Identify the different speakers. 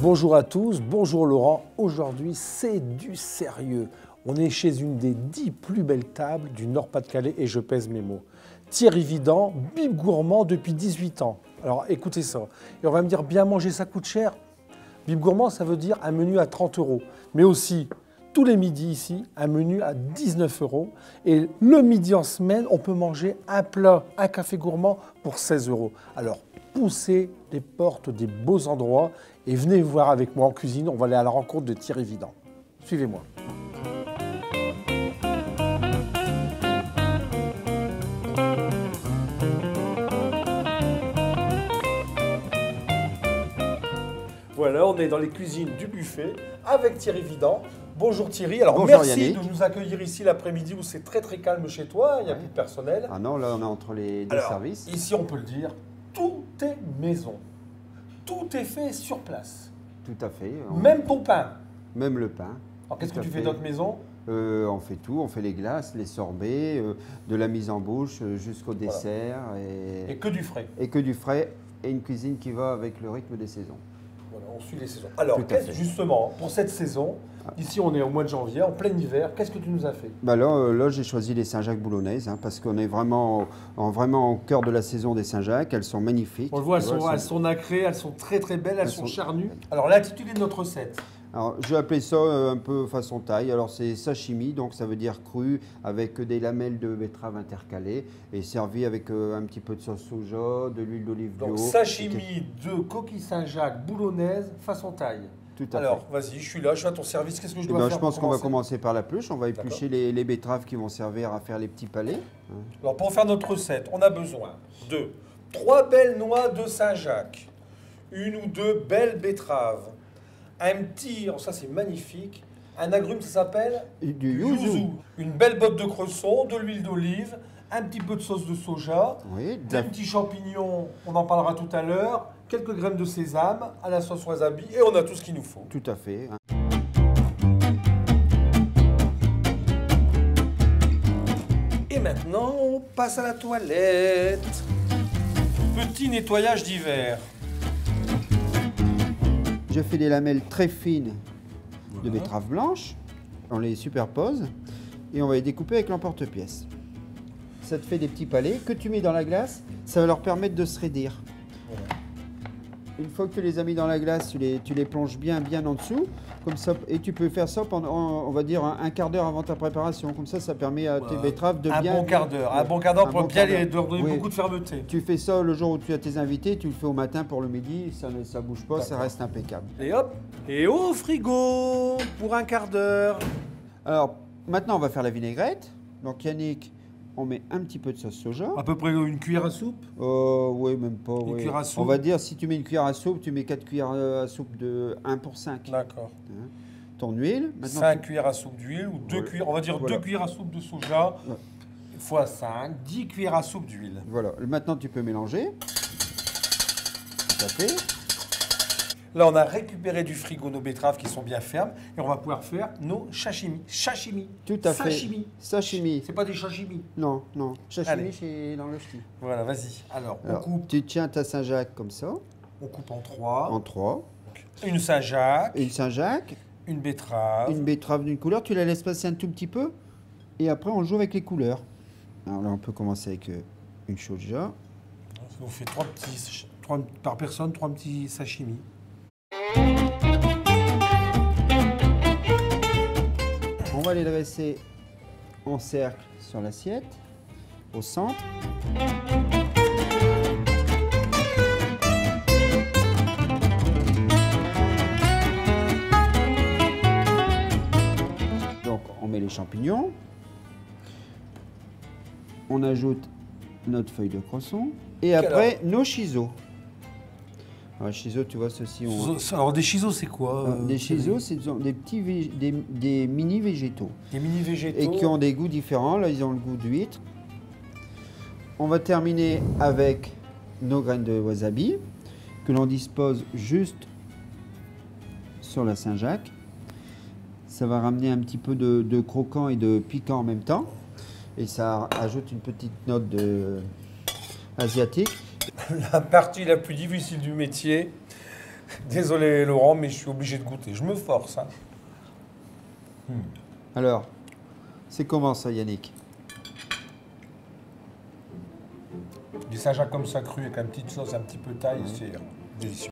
Speaker 1: Bonjour à tous, bonjour Laurent. Aujourd'hui, c'est du sérieux. On est chez une des 10 plus belles tables du Nord-Pas-de-Calais et je pèse mes mots. Thierry Vidant, bib gourmand depuis 18 ans. Alors écoutez ça. Et on va me dire, bien manger, ça coûte cher. Bib gourmand, ça veut dire un menu à 30 €. Mais aussi, tous les midis ici, un menu à 19 €. Et le midi en semaine, on peut manger un plat, un café gourmand pour 16 €. Alors, poussez les portes des beaux endroits et venez voir avec moi en cuisine. On va aller à la rencontre de Thierry Vidant. Suivez-moi. Voilà, on est dans les cuisines du buffet avec Thierry Vidant. Bonjour Thierry. Alors
Speaker 2: bonjour
Speaker 1: merci
Speaker 2: Yannick.
Speaker 1: de nous accueillir ici l'après-midi où c'est très calme chez toi, il n'y a plus de personnel.
Speaker 2: Ah non, là on est entre les deux services.
Speaker 1: Ici on peut le dire, tout est maison. Tout est fait sur place.
Speaker 2: Tout à fait.
Speaker 1: Même ton pain.
Speaker 2: Même le pain.
Speaker 1: Alors qu'est-ce que tu fais dans notre maison?
Speaker 2: On fait tout, on fait les glaces, les sorbets, de la mise en bouche jusqu'au dessert.
Speaker 1: Et que du frais.
Speaker 2: Et que du frais et une cuisine qui va avec le rythme des saisons.
Speaker 1: Voilà, on suit les saisons. Alors justement, pour cette saison, ici on est au mois de janvier, en plein hiver, qu'est-ce que tu nous as fait?
Speaker 2: Bah là j'ai choisi les Saint-Jacques boulonnaises parce qu'on est vraiment au cœur de la saison des Saint-Jacques. Elles sont magnifiques.
Speaker 1: On le voit, elles sont nacrées, elles sont très belles, elles sont charnues. Alors l'intitulé de notre recette?
Speaker 2: Alors, je vais appeler ça un peu façon thaï. Alors, c'est sashimi, donc ça veut dire cru, avec des lamelles de betterave intercalées et servi avec un petit peu de sauce soja, de l'huile d'olive bio.
Speaker 1: Donc, sashimi de coquille Saint-Jacques boulonnaise façon thaï.
Speaker 2: Tout à fait.
Speaker 1: Alors, vas-y, je suis là, je suis à ton service. Qu'est-ce que je dois faire?
Speaker 2: Je pense qu'on va commencer par l'épluche. On va éplucher les betteraves qui vont servir à faire les petits palets.
Speaker 1: Alors, pour faire notre recette, on a besoin de 3 belles noix de Saint-Jacques, 1 ou 2 belles betteraves, un petit, ça c'est magnifique, un agrume, ça s'appelle
Speaker 2: du yuzu.
Speaker 1: Une belle botte de cresson, de l'huile d'olive, un petit peu de sauce de soja, des petits champignons, on en parlera tout à l'heure, quelques graines de sésame à la sauce wasabi et on a tout ce qu'il nous faut.
Speaker 2: Tout à fait.
Speaker 1: Et maintenant, on passe à la toilette. Petit nettoyage d'hiver.
Speaker 2: Je fais des lamelles très fines de betterave blanche. On les superpose et on va les découper avec l'emporte-pièce. Ça te fait des petits palets que tu mets dans la glace. Ça va leur permettre de se raidir. Une fois que tu les as mis dans la glace, tu les plonges bien en dessous. Comme ça, et tu peux faire ça pendant, on va dire, un quart d'heure avant ta préparation. Comme ça permet à tes betteraves de bien...
Speaker 1: Un bon quart d'heure pour bien leur donner beaucoup de fermeté.
Speaker 2: Tu fais ça le jour où tu as tes invités, tu le fais au matin pour le midi, ça ne bouge pas, ça reste impeccable.
Speaker 1: Et hop, et au frigo pour un quart d'heure.
Speaker 2: Alors, maintenant on va faire la vinaigrette. Donc Yannick, on met un petit peu de sauce soja.
Speaker 1: À peu près une cuillère à soupe?
Speaker 2: Oui, même pas.
Speaker 1: Une cuillère à soupe.
Speaker 2: On va dire, si tu mets une cuillère à soupe, tu mets 4 cuillères à soupe de 1 pour 5.
Speaker 1: D'accord.
Speaker 2: Ton huile.
Speaker 1: 5 cuillères à soupe d'huile ou 2 cuillères, on va dire 2 cuillères à soupe de soja fois 5, 10 cuillères à soupe d'huile.
Speaker 2: Voilà. Maintenant, tu peux mélanger. Tout à fait.
Speaker 1: Là, on a récupéré du frigo nos betteraves qui sont bien fermes et on va pouvoir faire nos sashimi. Sashimi.
Speaker 2: Tout à fait. Sashimi.
Speaker 1: C'est pas des sashimi.
Speaker 2: Non. Sashimi, c'est dans le ch'ti.
Speaker 1: Voilà, vas-y. Alors, on coupe.
Speaker 2: Tu tiens ta Saint-Jacques comme ça.
Speaker 1: On coupe en 3.
Speaker 2: En 3.
Speaker 1: Une Saint-Jacques.
Speaker 2: Une Saint-Jacques.
Speaker 1: Une betterave.
Speaker 2: Une betterave d'une couleur. Tu la laisses passer un tout petit peu. Et après, on joue avec les couleurs. Alors là, on peut commencer avec une soja.
Speaker 1: On fait 3 par personne, 3 petits sashimi.
Speaker 2: On va les dresser en cercle sur l'assiette, au centre. Donc on met les champignons. On ajoute notre feuille de cresson. Et après, nos chiseaux. Alors, chiseaux, tu vois, ceci.
Speaker 1: Alors, des chiseaux, c'est quoi
Speaker 2: Des chiseaux, c'est des petits des mini-végétaux.
Speaker 1: Des mini-végétaux.
Speaker 2: Et qui ont des goûts différents. Là, ils ont le goût d'huître. On va terminer avec nos graines de wasabi que l'on dispose juste sur la Saint-Jacques. Ça va ramener un petit peu de croquant et de piquant en même temps. Et ça ajoute une petite note asiatique.
Speaker 1: La partie la plus difficile du métier, Désolé Laurent, mais je suis obligé de goûter. Je me force. Hein.
Speaker 2: Alors, c'est comment ça, Yannick?
Speaker 1: Du Saint-Jacques comme ça cru avec une petite sauce un petit peu taille, c'est délicieux.